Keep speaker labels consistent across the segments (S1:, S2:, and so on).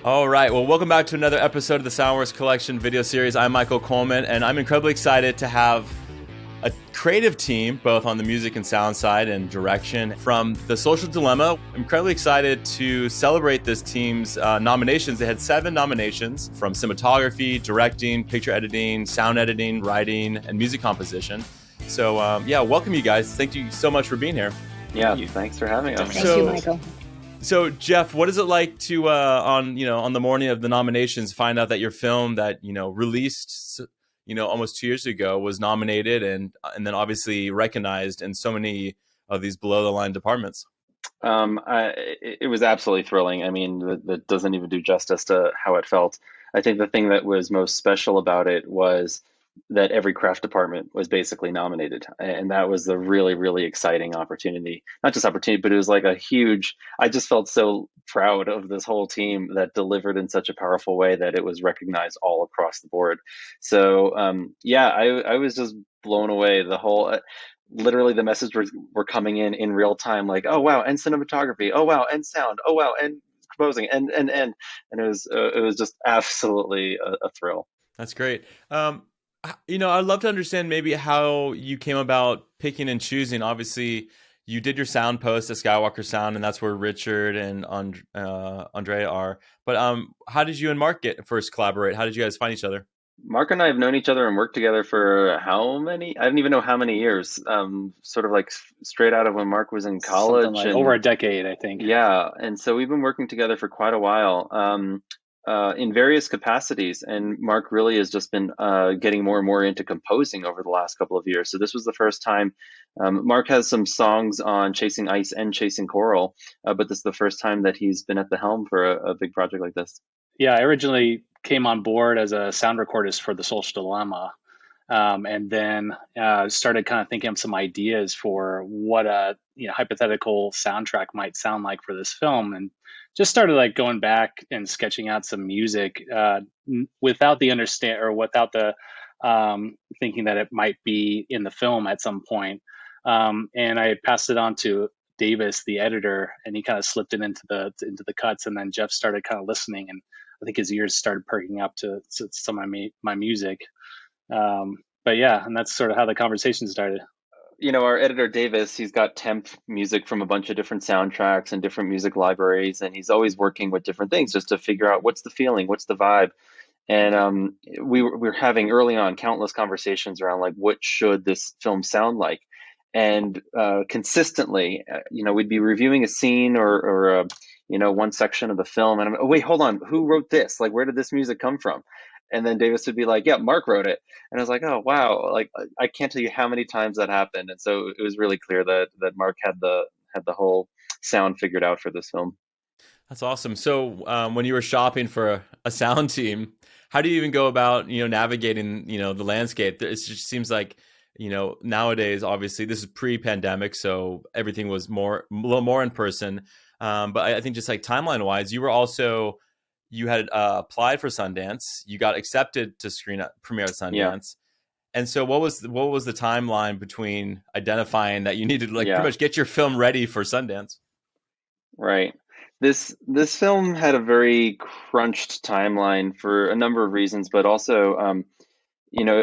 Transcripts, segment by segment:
S1: All right. Well, welcome back to another episode of the SoundWorks Collection video series. I'm Michael Coleman, and I'm incredibly excited to have a creative team, both on the music and sound side and direction, from The Social Dilemma. I'm incredibly excited to celebrate this team's nominations. They had 7 nominations from cinematography, directing, picture editing, sound editing, writing, and music composition. So, welcome you guys. Thank you so much for being here.
S2: Yeah, thanks for having us.
S3: Thank you, Michael.
S1: So, Jeff, what is it like to on the morning of the nominations find out that your film that released almost 2 years ago was nominated and then obviously recognized in so many of these below the line departments?
S2: It was absolutely thrilling. I mean, that doesn't even do justice to how it felt. I think the thing that was most special about it was that every craft department was basically nominated. And that was a really, really exciting opportunity. Not just opportunity, but it was like I just felt so proud of this whole team that delivered in such a powerful way that it was recognized all across the board. So, I was just blown away. Literally the messages were coming in real time, like, oh, wow, and cinematography. Oh, wow, and sound. Oh, wow, and composing. And it was just absolutely a thrill.
S1: That's great. I'd love to understand maybe how you came about picking and choosing. Obviously, you did your sound post at Skywalker Sound, and that's where Richard and Andrea are. But how did you and Mark first collaborate? How did you guys find each other?
S2: Mark and I have known each other and worked together for how many? I don't even know how many years. Sort of like straight out of when Mark was in college.
S3: Over a decade, I think.
S2: Yeah, and so we've been working together for quite a while. In various capacities, and Mark really has just been getting more and more into composing over the last couple of years. So this was the first time. Mark has some songs on Chasing Ice and Chasing Coral, but this is the first time that he's been at the helm for a big project like this.
S3: Yeah, I originally came on board as a sound recordist for The Social Dilemma, and then started kind of thinking of some ideas for what a hypothetical soundtrack might sound like for this film, and just started like going back and sketching out some music without the thinking that it might be in the film at some point. And I passed it on to Davis, the editor, and he kind of slipped it into the cuts. And then Jeff started kind of listening, and I think his ears started perking up to some of my music. But yeah, and that's sort of how the conversation started.
S2: Our editor, Davis, he's got temp music from a bunch of different soundtracks and different music libraries, and he's always working with different things just to figure out what's the feeling, what's the vibe. And we were having early on countless conversations around like, what should this film sound like? And consistently, we'd be reviewing a scene or one section of the film, and I'm, oh, wait, hold on, who wrote this? Like, where did this music come from? And then Davis would be like, yeah, Mark wrote it. And I was like, oh, wow. Like, I can't tell you how many times that happened. And so it was really clear that Mark had the whole sound figured out for this film.
S1: That's awesome. So when you were shopping for a sound team, how do you even go about, navigating, the landscape? It just seems like, nowadays, obviously, this is pre-pandemic, so everything was a little more in person. But I think just like timeline-wise, you had applied for Sundance. You got accepted to premiere at Sundance. Yeah. And so what was the timeline between identifying that you needed to pretty much get your film ready for Sundance?
S2: Right. This film had a very crunched timeline for a number of reasons, but also,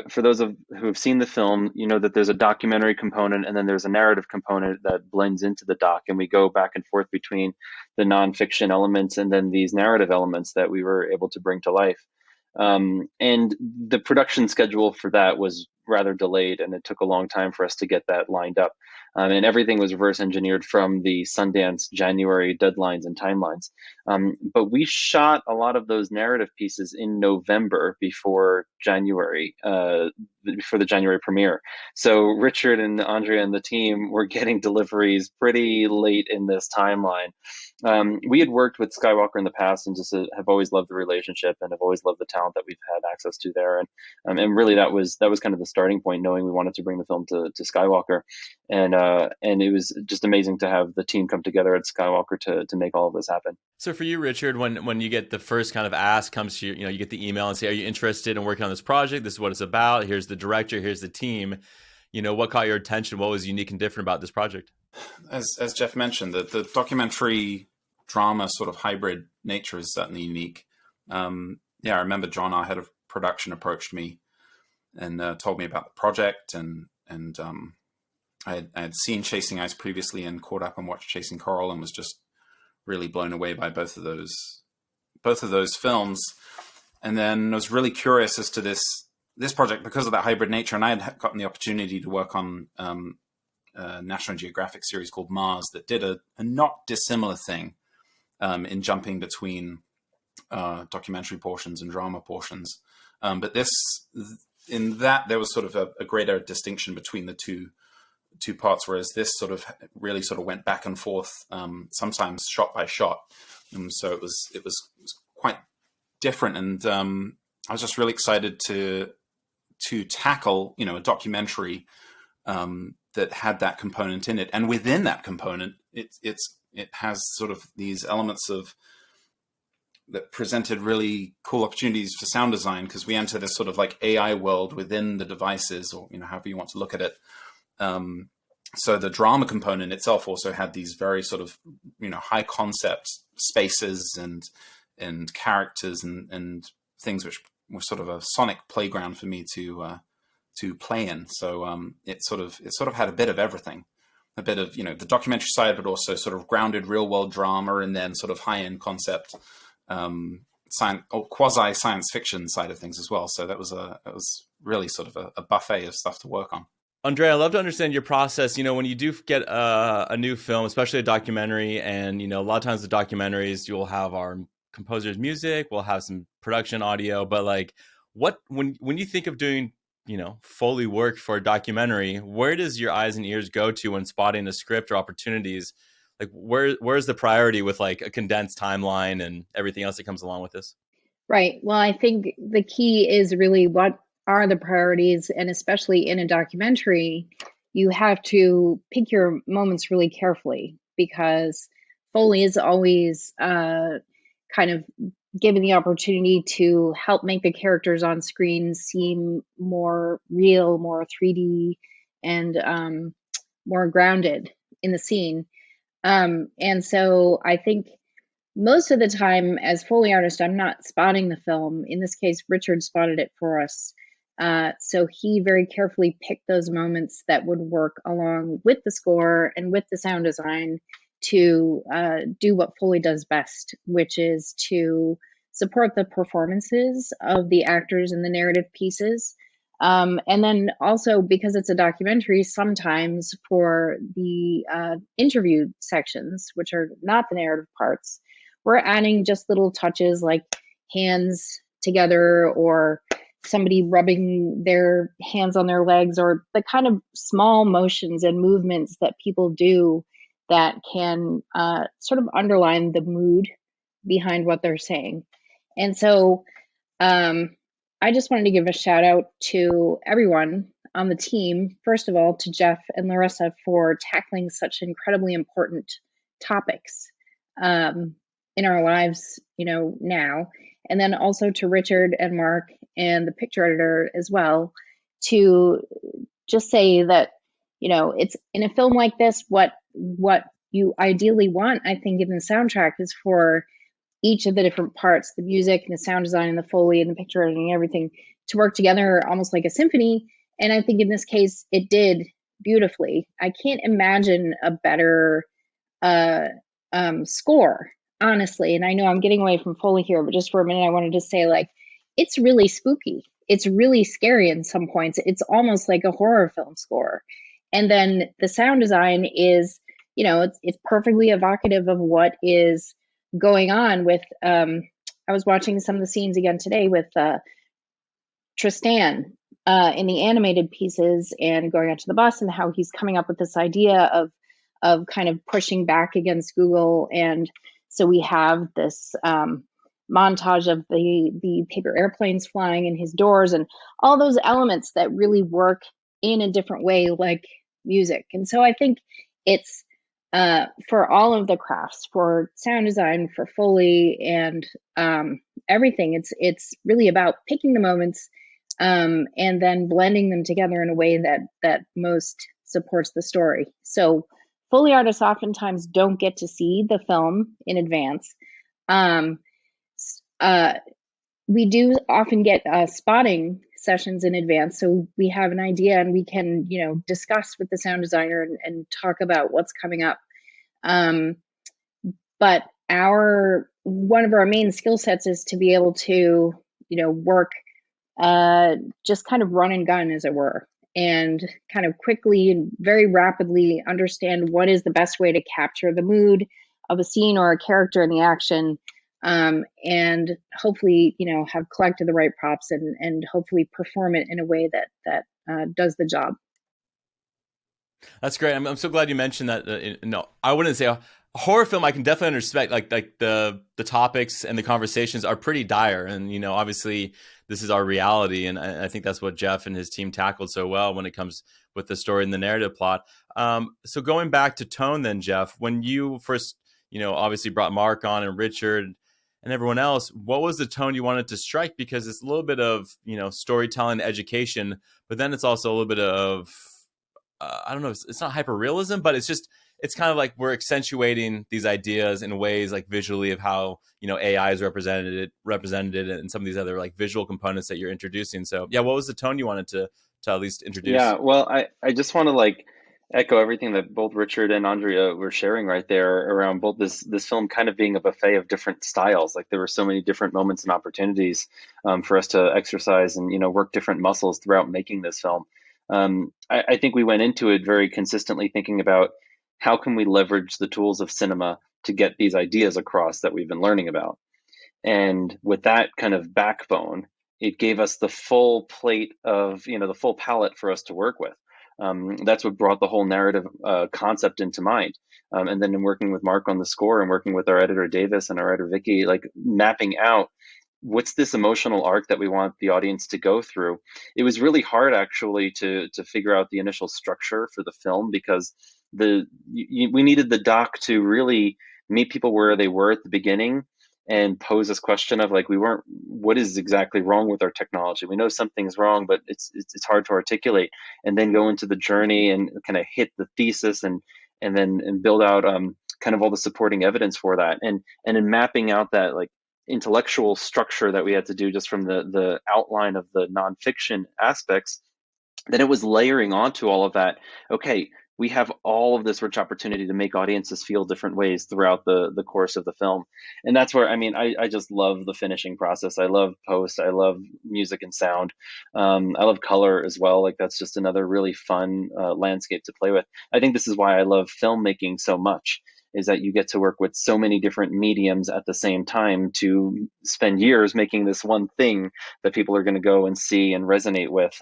S2: for those who have seen the film, that there's a documentary component and then there's a narrative component that blends into the doc, and we go back and forth between the nonfiction elements and then these narrative elements that we were able to bring to life. And the production schedule for that was rather delayed, and it took a long time for us to get that lined up. And everything was reverse engineered from the Sundance January deadlines and timelines. But we shot a lot of those narrative pieces in November before the January premiere. So Richard and Andrea and the team were getting deliveries pretty late in this timeline. We had worked with Skywalker in the past and just have always loved the relationship and have always loved the talent that we've had access to there. And really that was kind of the starting point, knowing we wanted to bring the film to Skywalker. And it was just amazing to have the team come together at Skywalker to make all of this happen.
S1: So for you, Richard, when you get the first kind of ask comes to you, you get the email and say, are you interested in working on this project? This is what it's about. Here's the director. Here's the team. What caught your attention? What was unique and different about this project?
S4: As Jeff mentioned, the documentary drama sort of hybrid nature is certainly unique. I remember John, our head of production, approached me and told me about the project, and I had seen Chasing Ice previously and caught up and watched Chasing Coral and was just really blown away by both of those films. And then I was really curious as to this project because of that hybrid nature. And I had gotten the opportunity to work on a National Geographic series called Mars that did a not dissimilar thing in jumping between documentary portions and drama portions. But in that there was sort of a greater distinction between the two parts, whereas this sort of really sort of went back and forth, sometimes shot by shot. And so it was quite different. And I was just really excited to tackle, a documentary that had that component in it. And within that component, it has sort of these elements that presented really cool opportunities for sound design, because we enter this sort of like AI world within the devices, or however you want to look at it. So the drama component itself also had these very sort of high concept spaces and characters and things which were sort of a sonic playground for me to play in. So it sort of had a bit of everything, a bit of the documentary side, but also sort of grounded real world drama, and then sort of high end concept science or quasi science fiction side of things as well. So that was really sort of a buffet of stuff to work on.
S1: Andrea, I'd love to understand your process. When you do get a new film, especially a documentary, and a lot of times the documentaries, you'll have our composer's music, we'll have some production audio, but like when you think of doing Foley work for a documentary, where does your eyes and ears go to when spotting a script or opportunities? Like where's the priority with like a condensed timeline and everything else that comes along with this?
S5: Right. Well, I think the key is really what are the priorities, and especially in a documentary, you have to pick your moments really carefully, because Foley is always kind of given the opportunity to help make the characters on screen seem more real, more 3D, and more grounded in the scene. And so I think most of the time as Foley artist, I'm not spotting the film. In this case, Richard spotted it for us. So he very carefully picked those moments that would work along with the score and with the sound design to do what Foley does best, which is to support the performances of the actors in the narrative pieces. And then also, because it's a documentary, sometimes for the interview sections, which are not the narrative parts, we're adding just little touches like hands together, or somebody rubbing their hands on their legs, or the kind of small motions and movements that people do that can sort of underline the mood behind what they're saying. And so I just wanted to give a shout out to everyone on the team. First of all, to Jeff and Larissa for tackling such incredibly important topics in our lives, now. And then also to Richard and Mark and the picture editor as well, to just say that, it's in a film like this, what you ideally want, I think, in the soundtrack is for each of the different parts, the music and the sound design and the Foley and the picture editing and everything, to work together almost like a symphony. And I think in this case, it did beautifully. I can't imagine a better score, honestly. And I know I'm getting away from Foley here, but just for a minute, I wanted to say, like, it's really spooky. It's really scary in some points. It's almost like a horror film score. And then the sound design is, it's perfectly evocative of what is going on with, I was watching some of the scenes again today with Tristan in the animated pieces and going out to the bus, and how he's coming up with this idea of kind of pushing back against Google. And so we have this montage of the paper airplanes flying in his doors and all those elements that really work in a different way, like music. And so I think it's for all of the crafts, for sound design, for Foley, and everything, it's really about picking the moments and then blending them together in a way that most supports the story. So Foley artists oftentimes don't get to see the film in advance. We do often get spotting sessions in advance, so we have an idea and we can, discuss with the sound designer and talk about what's coming up. But one of our main skill sets is to be able to, work, just kind of run and gun, as it were, and kind of quickly and very rapidly understand what is the best way to capture the mood of a scene or a character in the action. And hopefully, have collected the right props and hopefully perform it in a way that does the job.
S1: That's great. I'm so glad you mentioned that. No, I wouldn't say a horror film. I can definitely respect like the topics and the conversations are pretty dire, and obviously this is our reality, and I think that's what Jeff and his team tackled so well when it comes with the story and the narrative plot. So going back to tone, then Jeff, when you first obviously brought Mark on and Richard and everyone else, what was the tone you wanted to strike? Because it's a little bit of storytelling, education, but then it's also a little bit of I don't know, it's not hyper-realism, but it's kind of like we're accentuating these ideas in ways like visually of how, AI is represented and some of these other like visual components that you're introducing. So yeah, what was the tone you wanted to at least introduce?
S2: Yeah, well, I just want to like echo everything that both Richard and Andrea were sharing right there around both this film kind of being a buffet of different styles. Like there were so many different moments and opportunities for us to exercise and, work different muscles throughout making this film. I think we went into it very consistently thinking about how can we leverage the tools of cinema to get these ideas across that we've been learning about. And with that kind of backbone, it gave us the full plate of, the full palette for us to work with. That's what brought the whole narrative concept into mind. And then in working with Mark on the score and working with our editor Davis and our editor Vicky, like mapping out what's this emotional arc that we want the audience to go through. It was really hard actually to figure out the initial structure for the film because we needed the doc to really meet people where they were at the beginning and pose this question of like what is exactly wrong with our technology? We know something's wrong, but it's hard to articulate, and then go into the journey and kind of hit the thesis and then build out kind of all the supporting evidence for that, and in mapping out that like intellectual structure that we had to do just from the outline of the nonfiction aspects. Then it was layering onto all of that. Okay, we have all of this rich opportunity to make audiences feel different ways throughout the course of the film. And that's where, I just love the finishing process. I love post. I love music and sound. I love color as well. Like that's just another really fun landscape to play with. I think this is why I love filmmaking so much, is that you get to work with so many different mediums at the same time to spend years making this one thing that people are going to go and see and resonate with.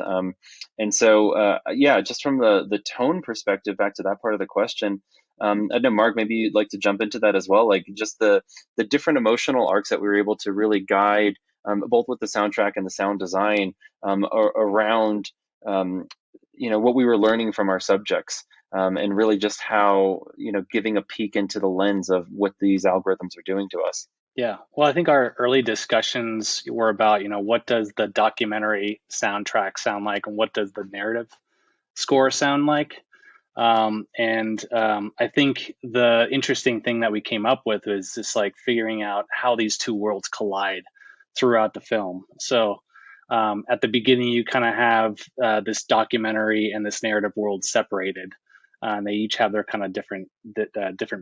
S2: And so, just from the tone perspective, back to that part of the question, I know, Mark, maybe you'd like to jump into that as well, like just the different emotional arcs that we were able to really guide, both with the soundtrack and the sound design around, what we were learning from our subjects. And really just how, giving a peek into the lens of what these algorithms are doing to us.
S3: Yeah. Well, I think our early discussions were about, what does the documentary soundtrack sound like and what does the narrative score sound like? I think the interesting thing that we came up with is just like figuring out how these two worlds collide throughout the film. So at the beginning, you kind of have this documentary and this narrative world separated. And they each have their kind of different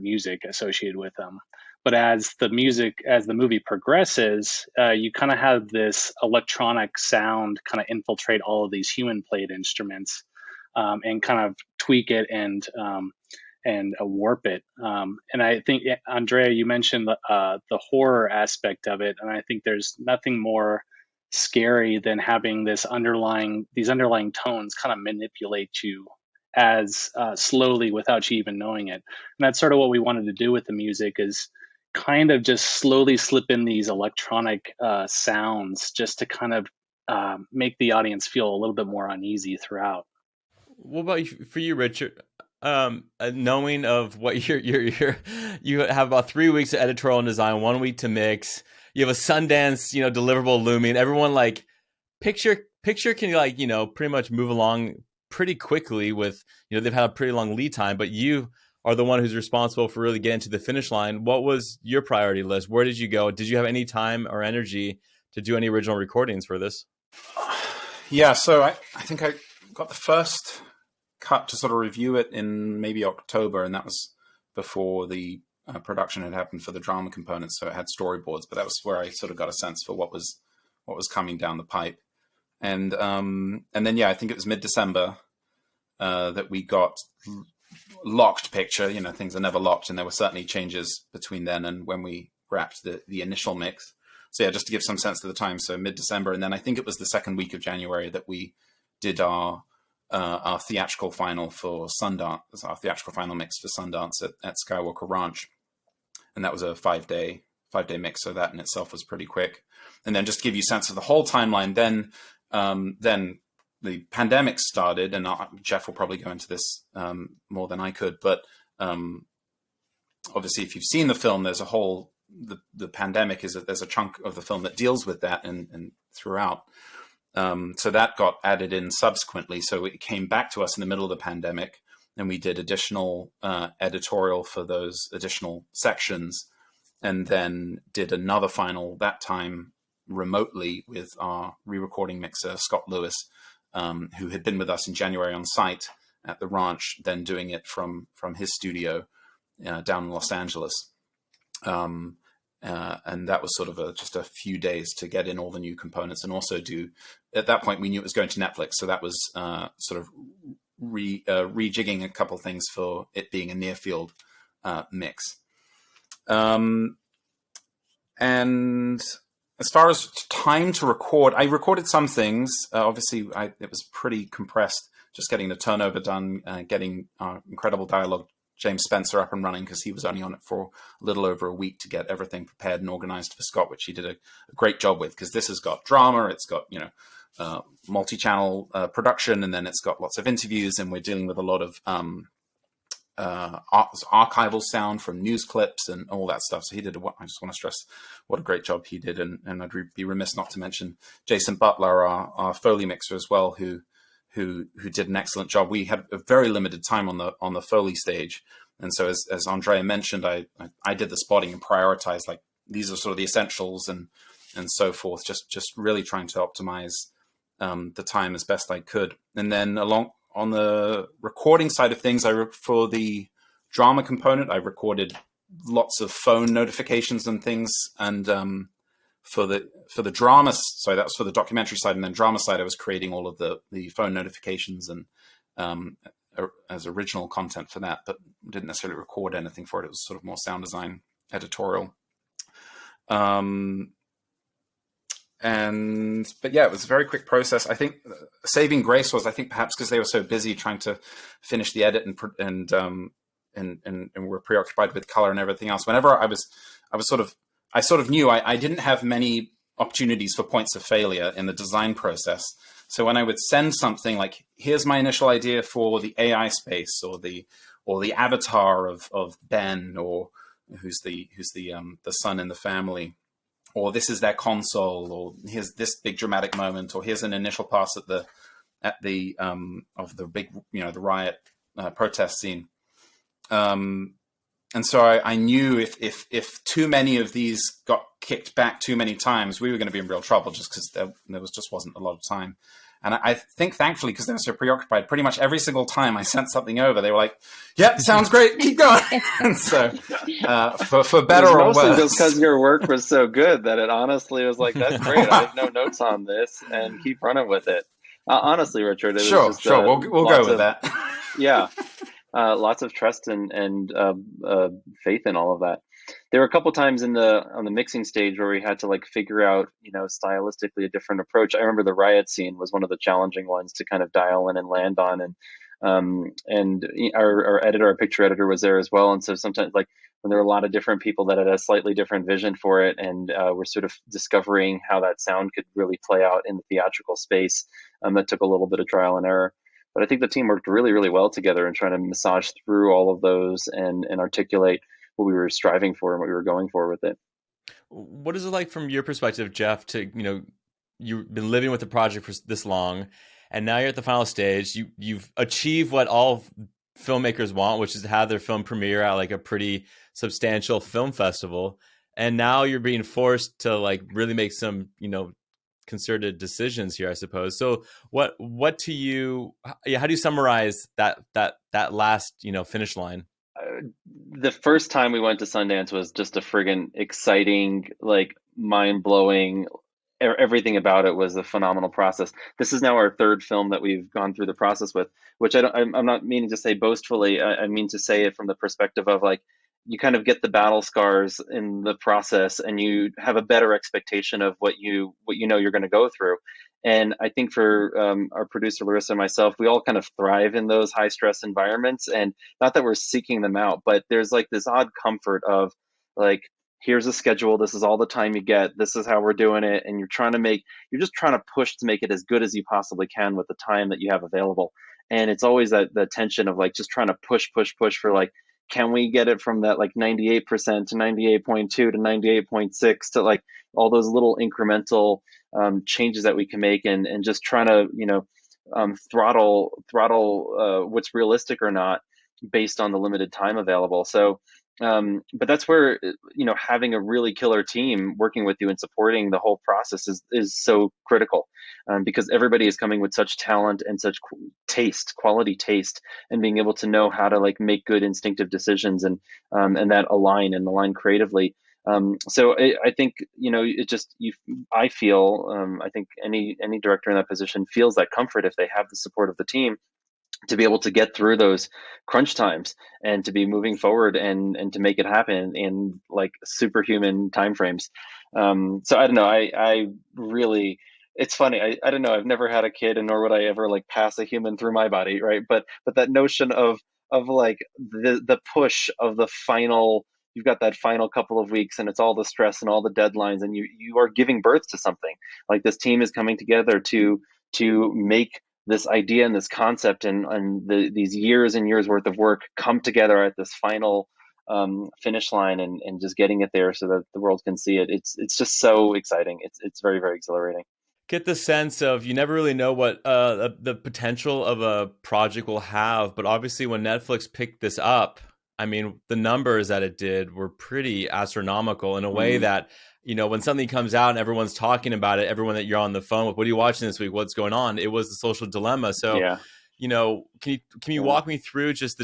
S3: music associated with them. But as the movie progresses, you kind of have this electronic sound kind of infiltrate all of these human played instruments and kind of tweak it and warp it. And I think, Andrea, you mentioned the horror aspect of it, and I think there's nothing more scary than having these underlying tones kind of manipulate you as slowly without you even knowing it. And that's sort of what we wanted to do with the music, is kind of just slowly slip in these electronic sounds just to kind of make the audience feel a little bit more uneasy throughout.
S1: What about for you, Richard? Knowing of what you have about 3 weeks of editorial and design, 1 week to mix. You have a Sundance, deliverable looming. Everyone like picture can pretty much move along pretty quickly with, they've had a pretty long lead time, but you are the one who's responsible for really getting to the finish line. What was your priority list? Where did you go? Did you have any time or energy to do any original recordings for this?
S4: Yeah, so I think I got the first cut to sort of review it in maybe October, and that was before the production had happened for the drama component, so it had storyboards, but that was where I sort of got a sense for what was coming down the pipe. And then, yeah, I think it was mid-December that we got locked picture. You know, things are never locked, and there were certainly changes between then and when we wrapped the initial mix. So yeah, just to give some sense of the time, so mid-December, and then I think it was the second week of January that we did our theatrical final for Sundance, our theatrical final mix for Sundance at Skywalker Ranch, and that was a five-day mix. So that in itself was pretty quick. And then just to give you a sense of the whole timeline, then the pandemic started, and Jeff will probably go into this more than I could, but obviously if you've seen the film, there's a whole, the pandemic there's a chunk of the film that deals with that and throughout. So that got added in subsequently. So it came back to us in the middle of the pandemic, and we did additional editorial for those additional sections, and then did another final that time remotely with our re-recording mixer, Scott Lewis, who had been with us in January on site at the ranch, then doing it from his studio down in Los Angeles. And that was sort of just a few days to get in all the new components, and also at that point we knew it was going to Netflix. So that was sort of rejigging a couple things for it being a near field mix. And as far as time to record, I recorded some things. Obviously, it was pretty compressed, just getting the turnover done, getting our incredible dialogue James Spencer up and running, because he was only on it for a little over a week to get everything prepared and organized for Scott, which he did a great job with, because this has got drama, it's got, multi-channel production, and then it's got lots of interviews, and we're dealing with a lot of archival sound from news clips and all that stuff. So he did I just want to stress what a great job he did. And I'd be remiss not to mention Jason Butler, our Foley mixer as well, who did an excellent job. We had a very limited time on the Foley stage. And so as Andrea mentioned, I did the spotting and prioritized, like, these are sort of the essentials and so forth, just really trying to optimize the time as best I could. And then on the recording side of things, for the drama component, I recorded lots of phone notifications and things. And for the drama, so that was for the documentary side, and then drama side, I was creating all of the phone notifications and as original content for that, but didn't necessarily record anything for it. It was sort of more sound design, editorial. But yeah, it was a very quick process. I think saving grace was, perhaps because they were so busy trying to finish the edit and were preoccupied with color and everything else. Whenever I sort of knew I didn't have many opportunities for points of failure in the design process. So when I would send something like, here's my initial idea for the AI space, or the avatar of Ben, or who's the son in the family, or this is their console, or here's this big dramatic moment, or here's an initial pass of the big, the riot protest scene. And so I knew if too many of these got kicked back too many times, we were going to be in real trouble, just because there wasn't a lot of time. And I think, thankfully, because they were so preoccupied, pretty much every single time I sent something over, they were like, "Yep, sounds great, keep going." And so, for better or worse,
S2: mostly just because your work was so good that it honestly was like, "That's great. I have no notes on this, and keep running with it." Honestly, Richard, it was just,
S4: we'll go with that.
S2: Yeah, lots of trust and faith in all of that. There were a couple times on the mixing stage where we had to figure out, stylistically a different approach. I remember the riot scene was one of the challenging ones to kind of dial in and land on, and our editor, our picture editor, was there as well. And so sometimes, when there were a lot of different people that had a slightly different vision for it, and we're sort of discovering how that sound could really play out in the theatrical space, that took a little bit of trial and error. But I think the team worked really, really well together in trying to massage through all of those and articulate what we were striving for and what we were going for with it.
S1: What is it like from your perspective, Jeff, to, you've been living with the project for this long, and now you're at the final stage. You've achieved what all filmmakers want, which is to have their film premiere at like a pretty substantial film festival. And now you're being forced to like really make some, concerted decisions here, I suppose. So what to you, how do you summarize that last, finish line?
S2: The first time we went to Sundance was just a friggin' exciting, like mind blowing. Everything about it was a phenomenal process. This is now our third film that we've gone through the process with, which I'm not meaning to say boastfully. I mean to say it from the perspective of like, you kind of get the battle scars in the process, and you have a better expectation of what you know you're going to go through. And I think for our producer Larissa and myself, we all kind of thrive in those high stress environments, and not that we're seeking them out, but there's like this odd comfort of like, here's a schedule, this is all the time you get, this is how we're doing it, and you're just trying to push to make it as good as you possibly can with the time that you have available. And it's always that the tension of like just trying to push for like, can we get it from that like 98% to 98.2 to 98.6 to like all those little incremental changes that we can make, and just trying to throttle what's realistic or not based on the limited time available. So but that's where having a really killer team working with you and supporting the whole process is so critical, because everybody is coming with such talent and such quality taste, and being able to know how to like make good instinctive decisions and that align creatively. So I think I feel I think any director in that position feels that comfort if they have the support of the team to be able to get through those crunch times and to be moving forward and to make it happen in like superhuman timeframes. So I don't know. I really, it's funny. I don't know. I've never had a kid, and nor would I ever like pass a human through my body, right? But that notion of like the push of the final. You've got that final couple of weeks, and it's all the stress and all the deadlines, and you are giving birth to something. Like this team is coming together to make this idea and this concept and these years and years worth of work come together at this final finish line, and just getting it there so that the world can see it. It's just so exciting. It's very, very exhilarating.
S1: Get the sense of you never really know what the potential of a project will have, but obviously when Netflix picked this up, I mean, the numbers that it did were pretty astronomical in a way that, when something comes out and everyone's talking about it, everyone that you're on the phone with, what are you watching this week? What's going on? It was The Social Dilemma. So,
S2: yeah.
S1: Can you walk me through just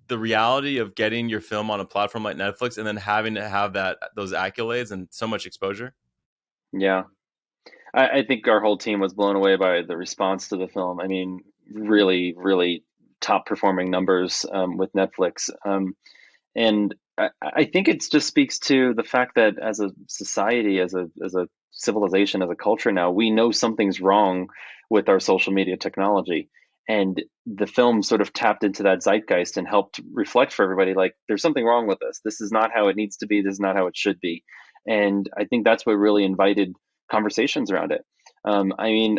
S1: the reality of getting your film on a platform like Netflix and then having to have those accolades and so much exposure?
S2: Yeah. I think our whole team was blown away by the response to the film. I mean, really, really top performing numbers with Netflix. And I think it just speaks to the fact that as a society, as a civilization, as a culture now, we know something's wrong with our social media technology. And the film sort of tapped into that zeitgeist and helped reflect for everybody, like, there's something wrong with this. This is not how it needs to be. This is not how it should be. And I think that's what really invited conversations around it. I mean,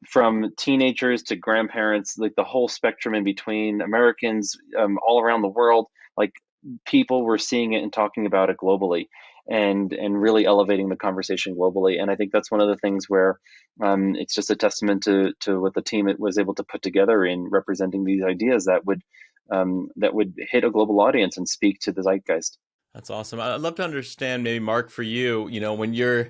S2: from teenagers to grandparents, like the whole spectrum in between, Americans all around the world, like people were seeing it and talking about it globally, and really elevating the conversation globally. And I think that's one of the things where it's just a testament to what the team was able to put together in representing these ideas that would hit a global audience and speak to the zeitgeist.
S1: That's awesome. I'd love to understand, maybe Mark, for you, when you're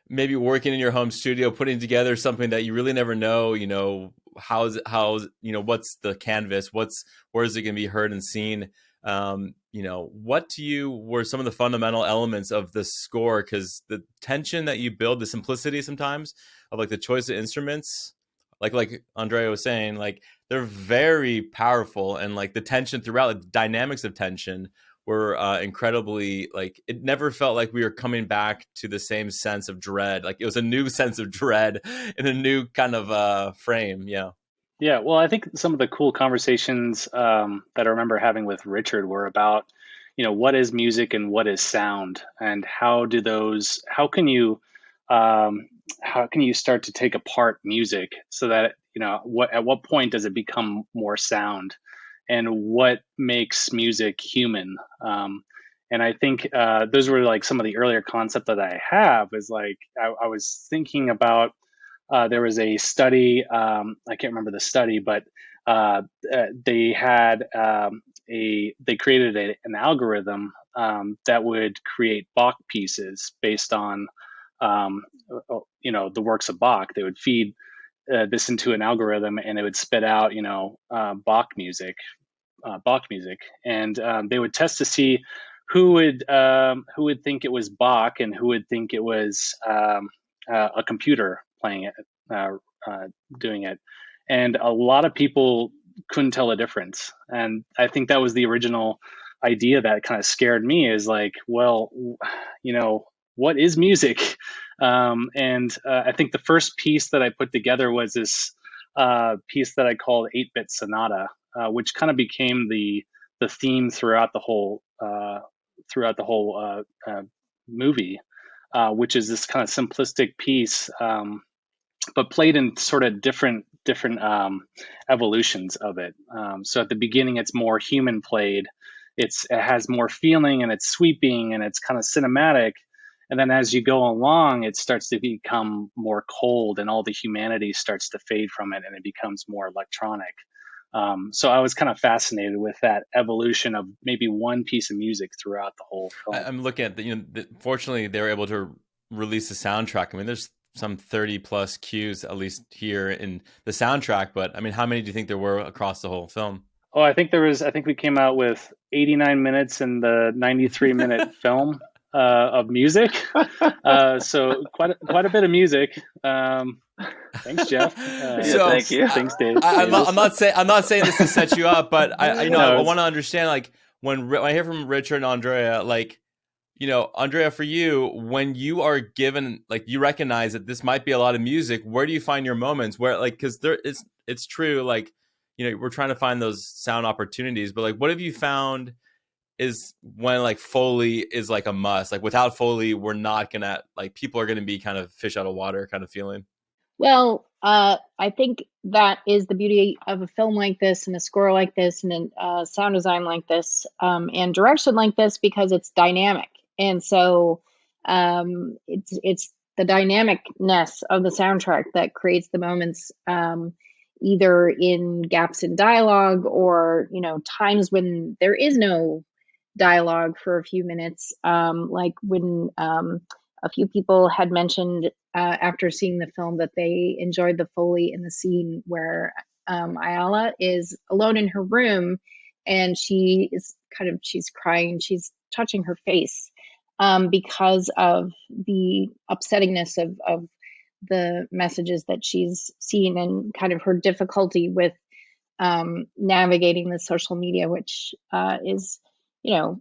S1: maybe working in your home studio, putting together something that you really never know, how's what's the canvas, where is it going to be heard and seen? What to you were some of the fundamental elements of the score? Because the tension that you build, the simplicity sometimes of like the choice of instruments, like Andrea was saying, like they're very powerful, and like the tension throughout, like the dynamics of tension were incredibly, like, it never felt like we were coming back to the same sense of dread. Like it was a new sense of dread in a new kind of frame. Yeah.
S3: Yeah, well, I think some of the cool conversations that I remember having with Richard were about, what is music and what is sound, and how can you start to take apart music so that, at what point does it become more sound, and what makes music human? And I think those were like some of the earlier concepts that I have, is like, I was thinking about there was a study. I can't remember the study, but they had they created an algorithm that would create Bach pieces based on the works of Bach. They would feed this into an algorithm, and it would spit out Bach music, and they would test to see who would think it was Bach and who would think it was a computer playing it, doing it. And a lot of people couldn't tell the difference. And I think that was the original idea that kind of scared me, is like, well, what is music? I think the first piece that I put together was this piece that I called 8-Bit Sonata, which kind of became the theme throughout the whole movie, which is this kind of simplistic piece, but played in sort of different evolutions of it. So at the beginning, it's more human played. It has more feeling, and it's sweeping, and it's kind of cinematic. And then as you go along, it starts to become more cold, and all the humanity starts to fade from it, and it becomes more electronic. So I was kind of fascinated with that evolution of maybe one piece of music throughout the whole film.
S1: I'm looking at fortunately they were able to release the soundtrack. I mean, there's some 30 plus cues, at least here in the soundtrack. But I mean, how many do you think there were across the whole film?
S3: Oh, I think we came out with 89 minutes in the 93-minute film of music. So quite a bit of music. Thanks, Jeff.
S2: Thank you.
S3: Thanks, Dave.
S1: I'm not saying this to set you up, but I want to understand, like, when I hear from Richard and Andrea, like, Andrea, for you, when you are given, like, you recognize that this might be a lot of music, where do you find your moments where, like, because it's true, like, we're trying to find those sound opportunities, but like, what have you found is when like Foley is like a must? Like, without Foley, we're not gonna, like, people are gonna be kind of fish out of water kind of feeling.
S5: Well, I think that is the beauty of a film like this, and a score like this, and a sound design like this, and direction like this, because it's dynamic. And so it's the dynamicness of the soundtrack that creates the moments, either in gaps in dialogue, or times when there is no dialogue for a few minutes, like when a few people had mentioned after seeing the film that they enjoyed the Foley in the scene where Ayala is alone in her room, and she's crying, she's touching her face, because of the upsettingness of the messages that she's seen, and kind of her difficulty with navigating the social media, which is,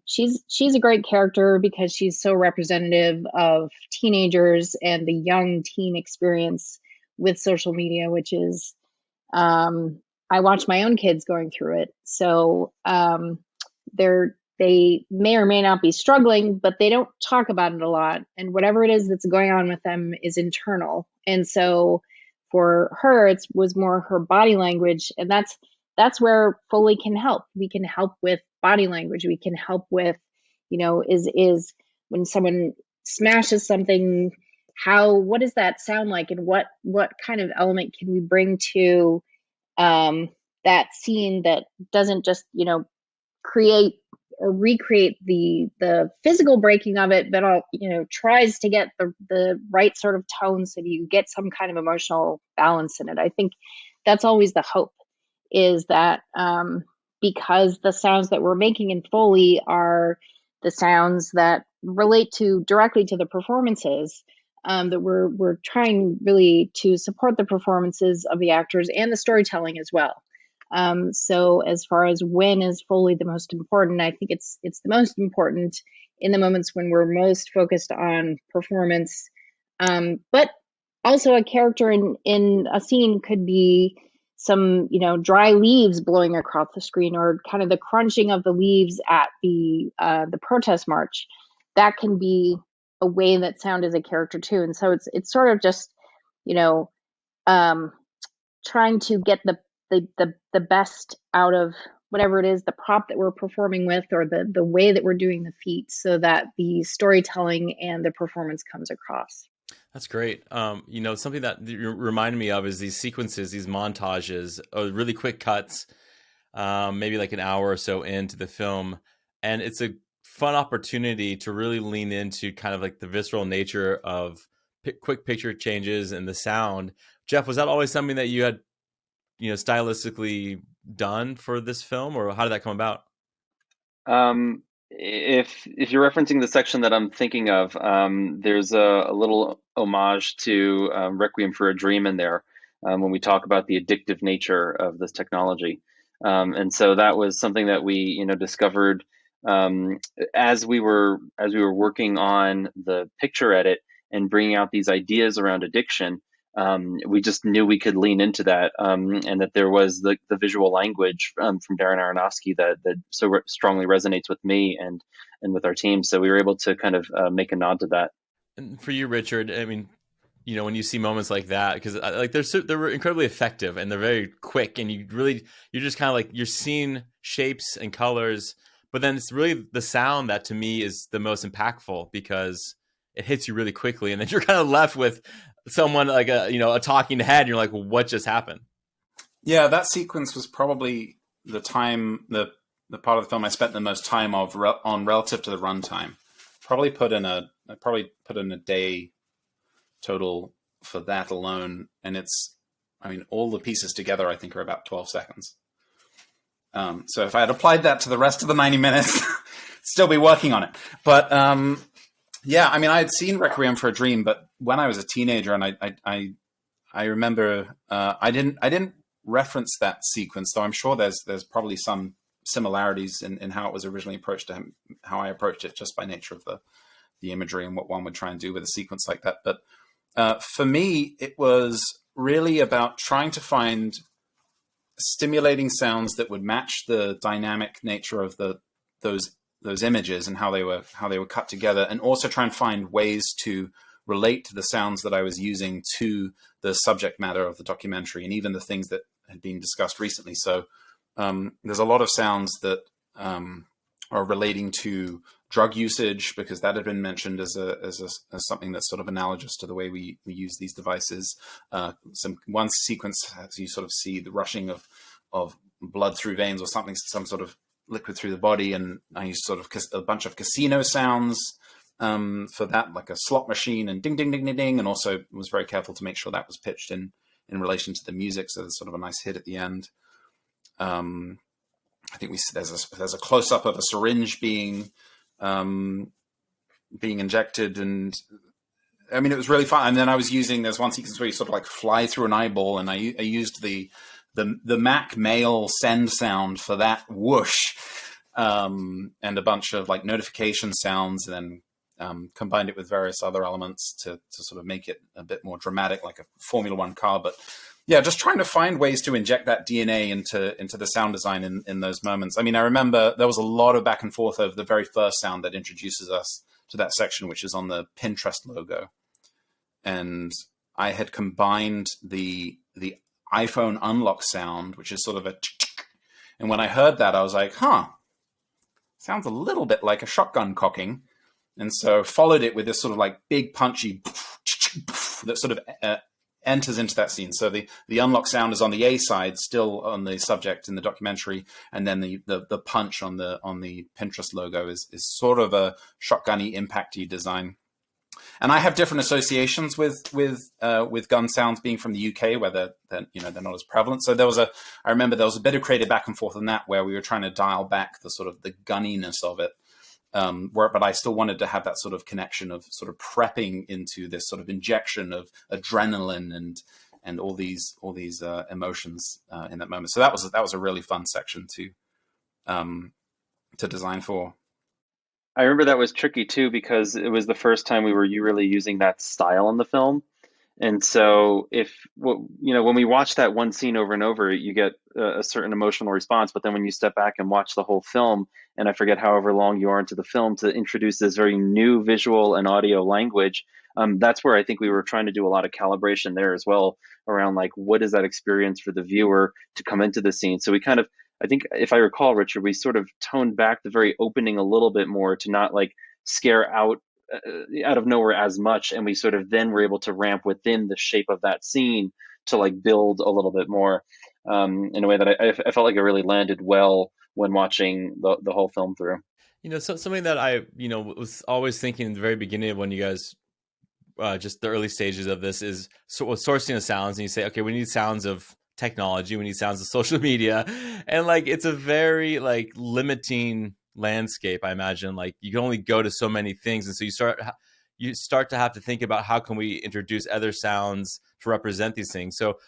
S5: she's a great character because she's so representative of teenagers and the young teen experience with social media, which is, I watch my own kids going through it. So they may or may not be struggling, but they don't talk about it a lot. And whatever it is that's going on with them is internal. And so for her, it was more her body language. And that's where Foley can help. We can help with body language. We can help with, is when someone smashes something, what does that sound like? And what kind of element can we bring to that scene that doesn't just, create or recreate the physical breaking of it, but tries to get the right sort of tone so that you get some kind of emotional balance in it. I think that's always the hope, is that because the sounds that we're making in Foley are the sounds that relate directly to the performances, that we're trying really to support the performances of the actors and the storytelling as well. So as far as when is Foley the most important, I think it's the most important in the moments when we're most focused on performance. But also a character in a scene could be some, dry leaves blowing across the screen, or kind of the crunching of the leaves at the protest march. That can be a way that sound is a character too. And so it's sort of just, trying to get the best out of whatever it is, the prop that we're performing with, or the way that we're doing the feat, so that the storytelling and the performance comes across.
S1: That's great. Something that you reminded me of is these sequences, these montages, really quick cuts, maybe like an hour or so into the film. And it's a fun opportunity to really lean into kind of like the visceral nature of quick picture changes and the sound. Jeff, was that always something that you had, stylistically done for this film, or how did that come about?
S2: If you're referencing the section that I'm thinking of, there's a little homage to Requiem for a Dream in there when we talk about the addictive nature of this technology. And so that was something that we, discovered as we were working on the picture edit and bringing out these ideas around addiction. We just knew we could lean into that, and that there was the visual language from Darren Aronofsky that so strongly resonates with me and with our team. So we were able to kind of make a nod to that.
S1: And for you, Richard, I mean, when you see moments like that, because like they're incredibly effective and they're very quick, and you're just kind of like you're seeing shapes and colors, but then it's really the sound that to me is the most impactful because it hits you really quickly, and then you're kind of left with someone like a talking head, and you're like, well, what just happened? Yeah,
S4: that sequence was probably the time, the part of the film I spent the most time on relative to the runtime. I probably put in a day total for that alone, and all the pieces together I think are about 12 seconds. So if I had applied that to the rest of the 90 minutes, still be working on it. But yeah, I had seen Requiem for a Dream, but when I was a teenager, and I remember I didn't reference that sequence, though I'm sure there's probably some similarities in how it was originally approached to him, how I approached it just by nature of the imagery and what one would try and do with a sequence like that. But for me, it was really about trying to find stimulating sounds that would match the dynamic nature of those images and how they were cut together, and also try and find ways to relate to the sounds that I was using to the subject matter of the documentary and even the things that had been discussed recently. So there's a lot of sounds that are relating to drug usage, because that had been mentioned as something that's sort of analogous to the way we use these devices. One sequence, as you sort of see the rushing of blood through veins or something, some sort of liquid through the body, and I used sort of a bunch of casino sounds for that, like a slot machine and ding, ding, ding, ding, ding, and also was very careful to make sure that was pitched in relation to the music, so there's sort of a nice hit at the end. I think there's a close up of a syringe being injected, and it was really fun. And then there's one sequence where you sort of like fly through an eyeball, and I used the Mac mail send sound for that whoosh, and a bunch of like notification sounds, and then combined it with various other elements to sort of make it a bit more dramatic, like a Formula One car. But yeah, just trying to find ways to inject that DNA into the sound design in those moments. I remember there was a lot of back and forth over the very first sound that introduces us to that section, which is on the Pinterest logo. And I had combined the iPhone unlock sound, which is sort of a, and when I heard that, I was like, sounds a little bit like a shotgun cocking. And so followed it with this sort of like big punchy that sort of enters into that scene. So the unlock sound is on the A side, still on the subject in the documentary, and then the punch on the Pinterest logo is sort of a shotgunny, impacty design. And I have different associations with gun sounds being from the UK, where they're not as prevalent. So I remember there was a bit of creative back and forth on that, where we were trying to dial back the sort of the gunniness of it. But I still wanted to have that sort of connection of sort of prepping into this sort of injection of adrenaline and all these emotions in that moment. So that was a really fun section to design for.
S2: I remember that was tricky too, because it was the first time we were really using that style in the film. And so when we watch that one scene over and over, you get a certain emotional response. But then when you step back and watch the whole film, and I forget however long you are into the film, to introduce this very new visual and audio language, that's where I think we were trying to do a lot of calibration there as well, around like, what is that experience for the viewer to come into the scene? So we kind of, I think if I recall, Richard, we sort of toned back the very opening a little bit more to not like scare out out of nowhere as much, and we sort of then were able to ramp within the shape of that scene to like build a little bit more in a way that I felt like it really landed well when watching the whole film through.
S1: So something that I was always thinking in the very beginning of when you guys just the early stages of this is sourcing the sounds, and you say, okay, we need sounds of technology, we need sounds of social media, and like it's a very like limiting landscape. I imagine like you can only go to so many things, and so you start to have to think about how can we introduce other sounds to represent these things. So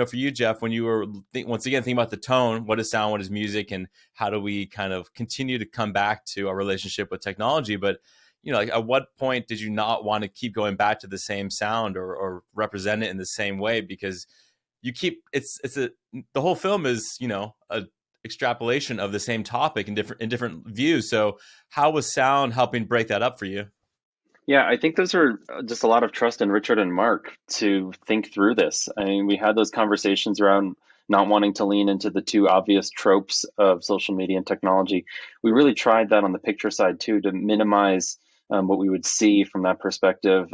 S1: for you, Jeff, when you were once again thinking about the tone, what is sound, what is music, and how do we kind of continue to come back to our relationship with technology, but like at what point did you not want to keep going back to the same sound or represent it in the same way? Because you keep the whole film is a extrapolation of the same topic in different views. So how was sound helping break that up for you?
S2: Yeah, I think those are just a lot of trust in Richard and Mark to think through this. I mean, we had those conversations around not wanting to lean into the two obvious tropes of social media and technology. We really tried that on the picture side too, to minimize what we would see from that perspective.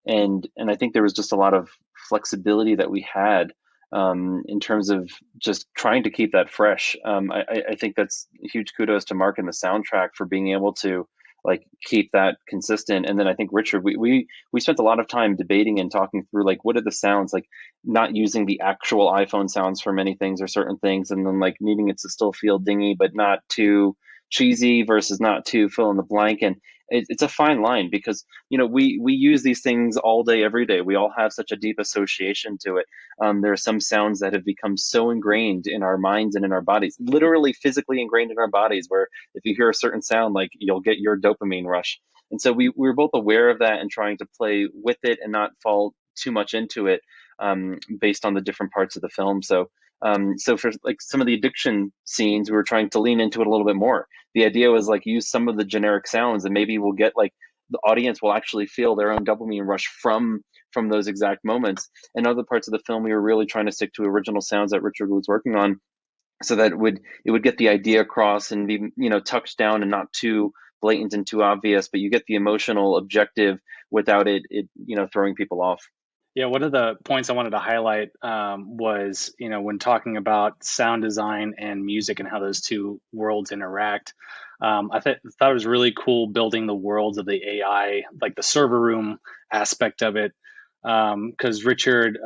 S2: And I think there was just a lot of flexibility that we had in terms of just trying to keep that fresh. I think that's huge kudos to Mark and the soundtrack for being able to like keep that consistent. And then I think Richard, we spent a lot of time debating and talking through like what are the sounds, like not using the actual iPhone sounds for many things or certain things, and then like needing it to still feel dingy but not too cheesy versus not too fill in the blank. And it's a fine line because we use these things all day every day. We all have such a deep association to it. There are some sounds that have become so ingrained in our minds and in our bodies, literally physically ingrained in our bodies, where if you hear a certain sound, like you'll get your dopamine rush. And so we were both aware of that and trying to play with it and not fall too much into it based on the different parts of the film. So for like some of the addiction scenes, we were trying to lean into it a little bit more. The idea was like use some of the generic sounds, and maybe we'll get like the audience will actually feel their own dopamine rush from those exact moments. And other parts of the film, we were really trying to stick to original sounds that Richard was working on, so that it would get the idea across and be tucked down and not too blatant and too obvious, but you get the emotional objective without it throwing people off.
S3: Yeah, one of the points I wanted to highlight was, when talking about sound design and music and how those two worlds interact, I thought it was really cool building the worlds of the AI, like the server room aspect of it, because Richard,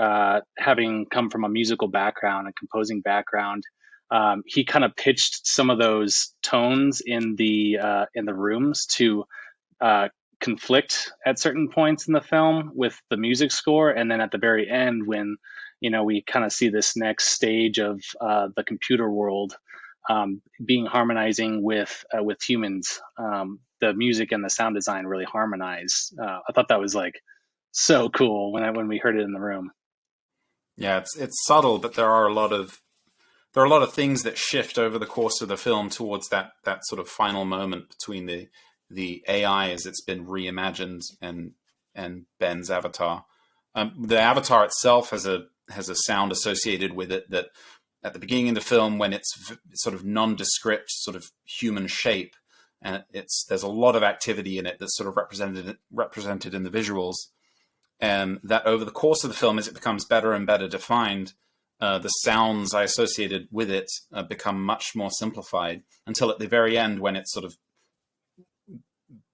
S3: having come from a musical background and composing background, he kind of pitched some of those tones in the rooms to conflict at certain points in the film with the music score, and then at the very end when we kind of see this next stage of the computer world being harmonizing with humans, the music and the sound design really harmonize. I thought that was like so cool when we heard it in the room.
S4: Yeah, it's subtle, but there are a lot of things that shift over the course of the film towards that sort of final moment between the AI as it's been reimagined and Ben's avatar. The avatar itself has a sound associated with it that at the beginning of the film, when it's sort of nondescript, sort of human shape, and there's a lot of activity in it that's sort of represented in the visuals, and that over the course of the film, as it becomes better and better defined, the sounds I associated with it become much more simplified until at the very end, when it's sort of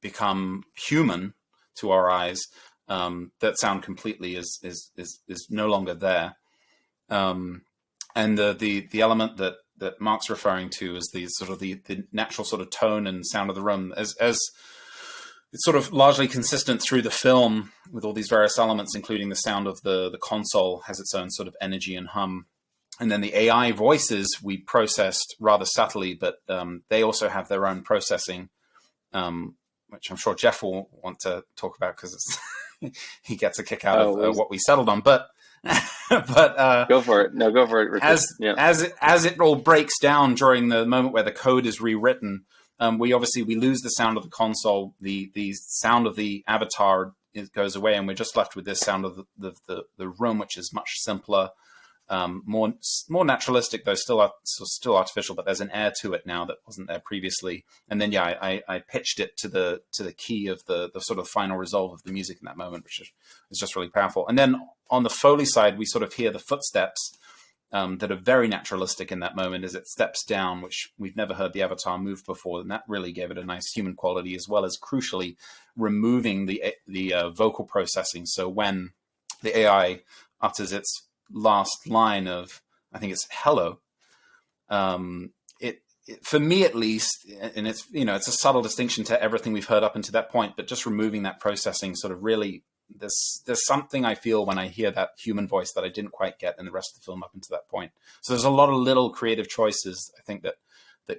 S4: become human to our eyes, that sound completely is no longer there. And the element that Mark's referring to is the sort of the natural sort of tone and sound of the room, as it's sort of largely consistent through the film with all these various elements, including the sound of the console has its own sort of energy and hum. And then the AI voices we processed rather subtly, but they also have their own processing, which I'm sure Jeff will want to talk about because he gets a kick out of what we settled on. But
S2: go for it. No, go for it, Richard.
S4: As it all breaks down during the moment where the code is rewritten, we lose the sound of the console. The sound of the avatar goes away, and we're just left with this sound of the room, which is much simpler, more naturalistic, though still artificial, but there's an air to it now that wasn't there previously. And then I pitched it to the key of the sort of final resolve of the music in that moment, which is just really powerful. And then on the Foley side, we sort of hear the footsteps that are very naturalistic in that moment as it steps down, which we've never heard the avatar move before, and that really gave it a nice human quality, as well as crucially removing the vocal processing. So when the AI utters its last line of, I think it's hello, it for me at least, and it's it's a subtle distinction to everything we've heard up until that point, but just removing that processing sort of really, there's something I feel when I hear that human voice that I didn't quite get in the rest of the film up until that point. So there's a lot of little creative choices, I think, that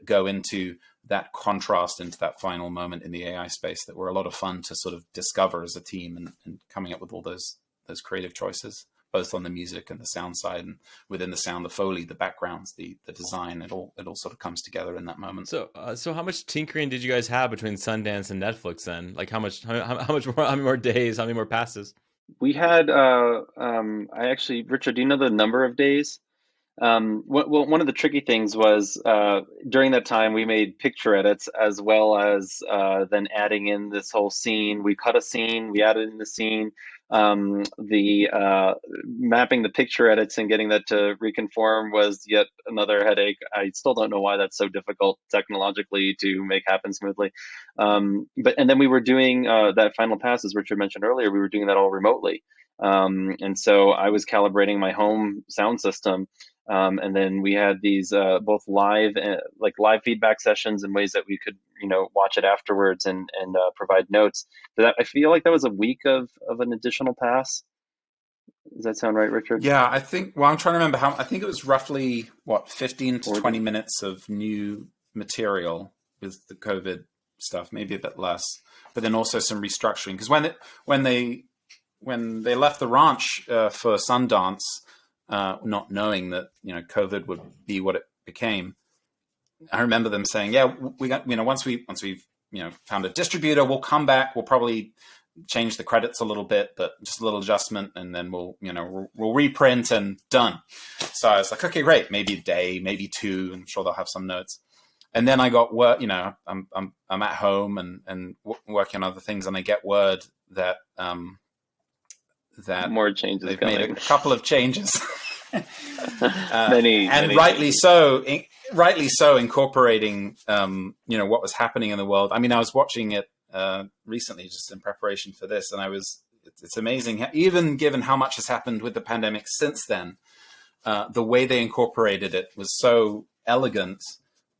S4: go into that contrast, into that final moment in the AI space, that were a lot of fun to sort of discover as a team, and coming up with all those creative choices, both on the music and the sound side, and within the sound, the Foley, the backgrounds, the design, it all sort of comes together in that moment.
S1: So how much tinkering did you guys have between Sundance and Netflix then? Like how many more days, how many more passes?
S2: We had, Richard, do you know the number of days? One of the tricky things was during that time we made picture edits, as well as then adding in this whole scene. We cut a scene, we added in the scene. The mapping the picture edits and getting that to reconform was yet another headache. I still don't know why that's so difficult technologically to make happen smoothly. And then we were doing that final pass, as Richard mentioned earlier, we were doing that all remotely. And so I was calibrating my home sound system. And then we had these both live feedback sessions and ways that we could watch it afterwards and provide notes. I feel like that was a week of an additional pass. Does that sound right, Richard?
S4: Yeah, I think. Well, I'm trying to remember I think it was roughly 15 to 20 minutes of new material with the COVID stuff, maybe a bit less, but then also some restructuring, because when they left the ranch for Sundance, not knowing that COVID would be what it became, I remember them saying, "Yeah, we got once we've found a distributor, we'll come back. We'll probably change the credits a little bit, but just a little adjustment, and then we'll reprint and done." So I was like, "Okay, great. Maybe a day, maybe two. I'm sure they'll have some notes." And then I got word. I'm at home and working on other things, and I get word that
S2: more changes.
S4: They've made a couple of changes.
S2: Many
S4: rightly so. Rightly so, incorporating what was happening in the world. I mean, I was watching it recently just in preparation for this, and it's amazing, even given how much has happened with the pandemic since then, the way they incorporated it was so elegant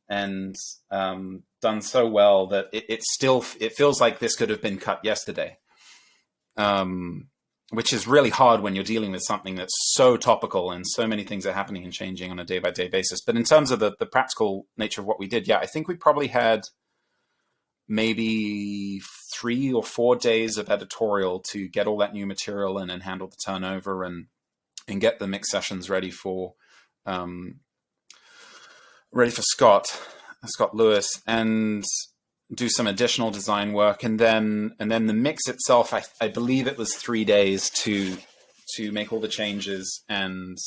S4: and done so well that it feels like this could have been cut yesterday. Which is really hard when you're dealing with something that's so topical and so many things are happening and changing on a day-by-day basis. But in terms of the practical nature of what we did, I think we probably had maybe 3 or 4 days of editorial to get all that new material in and handle the turnover and get the mix sessions ready for Scott Lewis, and do some additional design work, and then the mix itself, I believe it was 3 days to make all the changes and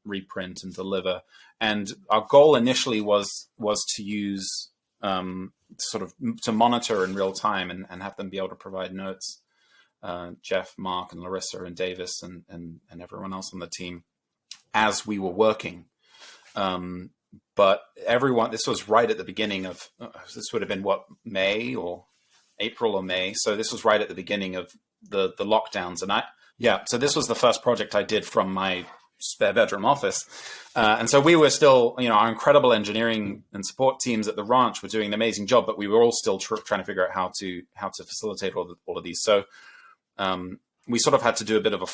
S4: reprint and deliver. And our goal initially was to use to monitor in real time and have them be able to provide notes. Jeff, Mark, and Larissa, and Davis, and everyone else on the team as we were working. But this was right at the beginning of, this would have been May or April or May. So this was right at the beginning of the lockdowns. And so this was the first project I did from my spare bedroom office. And so we were still, our incredible engineering and support teams at the ranch were doing an amazing job, but we were all still trying to figure out how to facilitate all of these. So we sort of had to do a bit of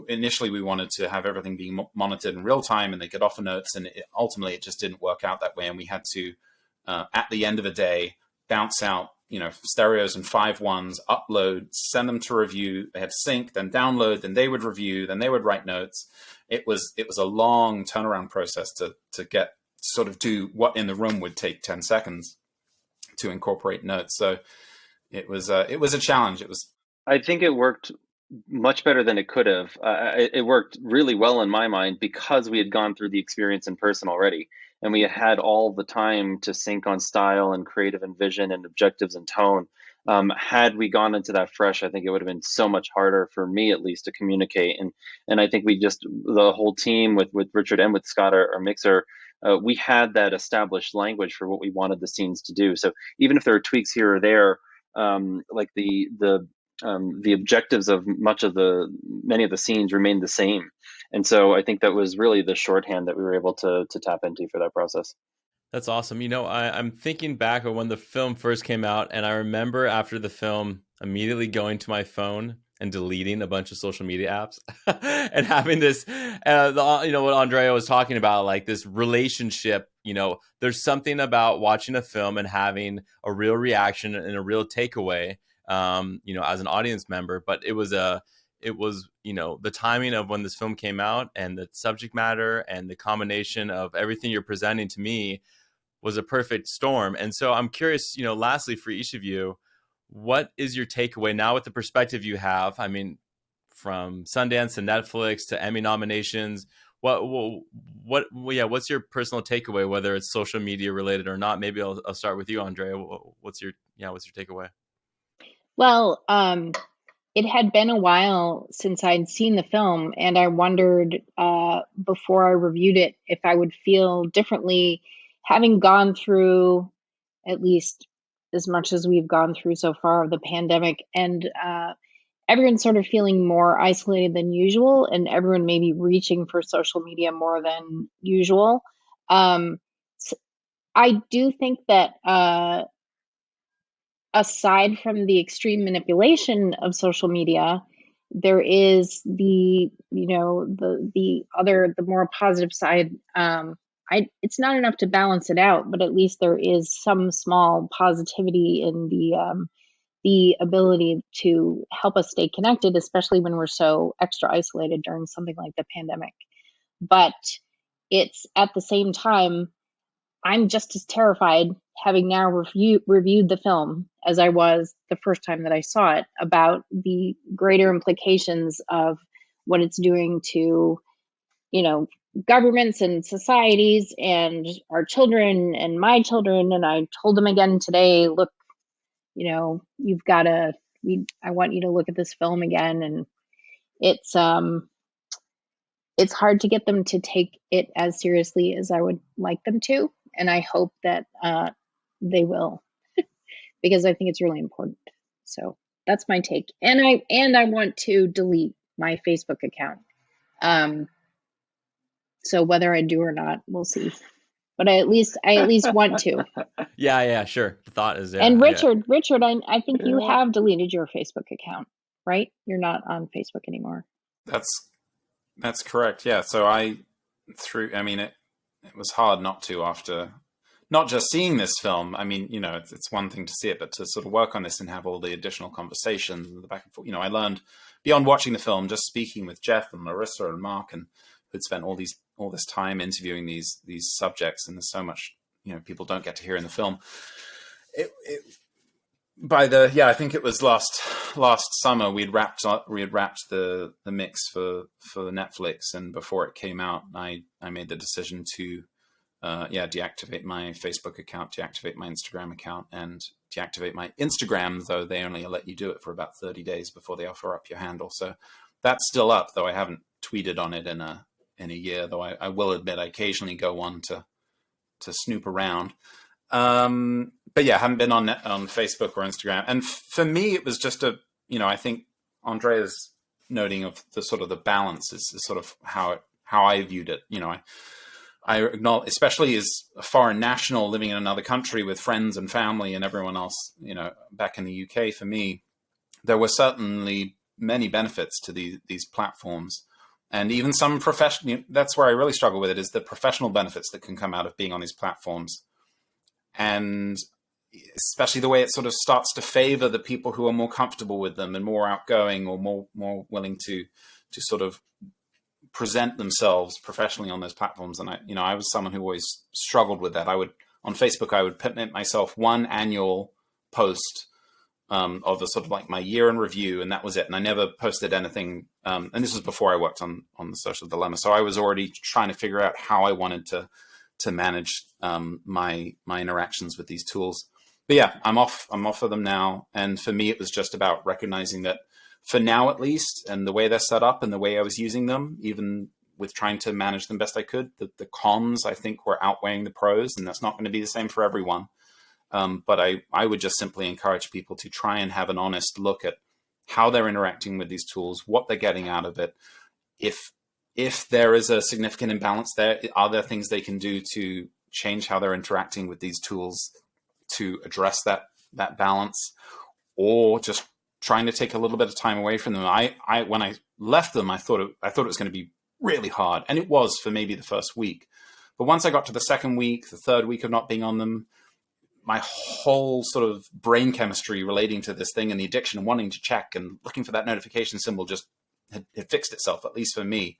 S4: initially we wanted to have everything being monitored in real time and they could offer notes, and ultimately it just didn't work out that way. And we had to, at the end of a day, bounce out, stereos and 5.1s, upload, send them to review. They had to sync, then download, then they would review, then they would write notes. It was a long turnaround process to get sort of do what in the room would take 10 seconds to incorporate notes. So it was a challenge. I
S2: think it worked much better than it could have. It worked really well in my mind because we had gone through the experience in person already, and we had all the time to sync on style and creative and vision and objectives and tone. Had we gone into that fresh, I think it would have been so much harder for me, at least, to communicate. And I think we just, the whole team with Richard and with Scott, our mixer, we had that established language for what we wanted the scenes to do. So even if there are tweaks here or there, like the objectives of many of the scenes remained the same. And so I think that was really the shorthand that we were able to tap into for that process.
S1: That's awesome. I'm thinking back on when the film first came out, and I remember after the film immediately going to my phone and deleting a bunch of social media apps and having this, what Andrea was talking about, like this relationship. There's something about watching a film and having a real reaction and a real takeaway, as an audience member. But it was the timing of when this film came out and the subject matter and the combination of everything you're presenting to me was a perfect storm. And so I'm curious, lastly, for each of you, what is your takeaway now with the perspective you have? I mean, from Sundance to Netflix to Emmy nominations, what's your personal takeaway, whether it's social media related or not? Maybe I'll start with you, Andrea. What's your takeaway?
S5: Well, it had been a while since I'd seen the film, and I wondered before I reviewed it if I would feel differently, having gone through at least as much as we've gone through so far of the pandemic, and everyone's sort of feeling more isolated than usual, and everyone maybe reaching for social media more than usual. So I do think that aside from the extreme manipulation of social media, there is the more positive side. It's not enough to balance it out, but at least there is some small positivity in the ability to help us stay connected, especially when we're so extra isolated during something like the pandemic. But it's at the same time, I'm just as terrified, having now reviewed the film as I was the first time that I saw it, about the greater implications of what it's doing to, governments and societies and our children and my children. And I told them again today, look, you've got to, I want you to look at this film again. And it's hard to get them to take it as seriously as I would like them to. And I hope that they will, because I think it's really important. So that's my take. And I want to delete my Facebook account. So whether I do or not, we'll see. But I at least want to.
S1: Yeah, sure. The thought is,
S5: and Richard, I think you have deleted your Facebook account, right? You're not on Facebook anymore.
S4: That's correct. Yeah. So it was hard not to, after not just seeing this film. I mean, it's one thing to see it, but to sort of work on this and have all the additional conversations and the back and forth. I learned beyond watching the film, just speaking with Jeff and Larissa and Mark, and who'd spent all this time interviewing these subjects, and there's so much people don't get to hear in the film. I think it was last summer we had wrapped the mix for Netflix, and before it came out, I made the decision to deactivate my Facebook account, deactivate my Instagram account, and deactivate my Instagram, though they only let you do it for about 30 days before they offer up your handle. So that's still up, though I haven't tweeted on it in a year, though I will admit I occasionally go on to snoop around. But yeah, I haven't been on Facebook or Instagram. And for me, it was just I think Andrea's noting of the sort of the balance is sort of how I viewed it. I acknowledge, especially as a foreign national living in another country with friends and family and everyone else, back in the UK, for me, there were certainly many benefits to these platforms. And even some professional, that's where I really struggle with it, is the professional benefits that can come out of being on these platforms. And especially the way it sort of starts to favor the people who are more comfortable with them and more outgoing, or more willing to sort of present themselves professionally on those platforms. And I was someone who always struggled with that. On Facebook, I would permit myself one annual post of a sort of like my year in review, and that was it. And I never posted anything. And this was before I worked on the Social Dilemma, so I was already trying to figure out how I wanted to manage my interactions with these tools. But yeah, I'm off of them now. And for me, it was just about recognizing that for now, at least, and the way they're set up and the way I was using them, even with trying to manage them best I could, the cons, I think, were outweighing the pros, and that's not going to be the same for everyone. But I would just simply encourage people to try and have an honest look at how they're interacting with these tools, what they're getting out of it. If there is a significant imbalance there, are there things they can do to change how they're interacting with these tools to address that balance, or just trying to take a little bit of time away from them? I when I left them, I thought it was going to be really hard, and it was for maybe the first week. But once I got to the second week, the third week of not being on them, my whole sort of brain chemistry relating to this thing and the addiction and wanting to check and looking for that notification symbol just had fixed itself, at least for me.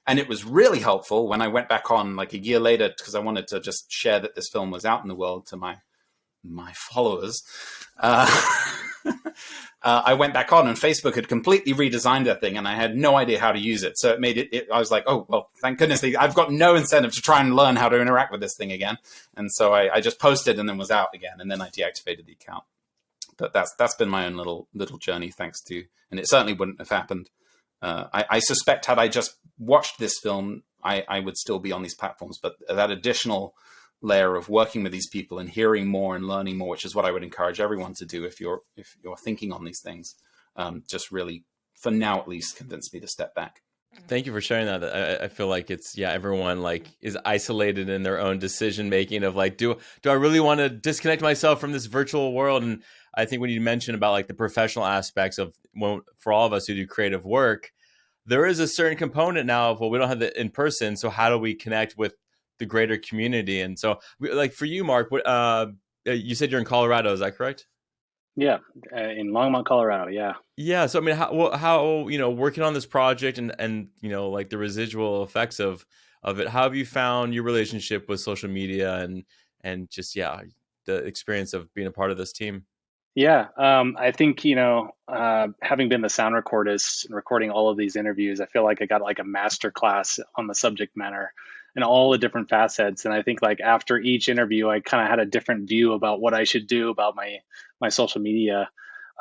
S4: And it was really helpful when I went back on like a year later, because I wanted to just share that this film was out in the world to my followers. I went back on, and Facebook had completely redesigned that thing, and I had no idea how to use it. So it made it I was like, oh, well, thank goodness. I've got no incentive to try and learn how to interact with this thing again. And so I just posted and then was out again. And then I deactivated the account. But that's been my own little journey, thanks to, and it certainly wouldn't have happened. I suspect had I just watched this film, I would still be on these platforms. But that additional layer of working with these people and hearing more and learning more, which is what I would encourage everyone to do if you're thinking on these things, just really, for now at least, convinced me to step back.
S1: Thank you for sharing that. I feel like it's, everyone like is isolated in their own decision making of like, do I really want to disconnect myself from this virtual world? And I think when you mentioned about like the professional aspects of, for all of us who do creative work, there is a certain component now of, well, we don't have the in person, so how do we connect with the greater community? And so, like for you, Mark, what you said you're in Colorado, is that correct?
S3: Yeah, in Longmont, Colorado. Yeah.
S1: So I mean, how working on this project and like the residual effects of it, how have you found your relationship with social media and just the experience of being a part of this team?
S3: Yeah, I think having been the sound recordist and recording all of these interviews, I feel like I got like a master class on the subject matter and all the different facets. And I think like after each interview, I kind of had a different view about what I should do about my social media.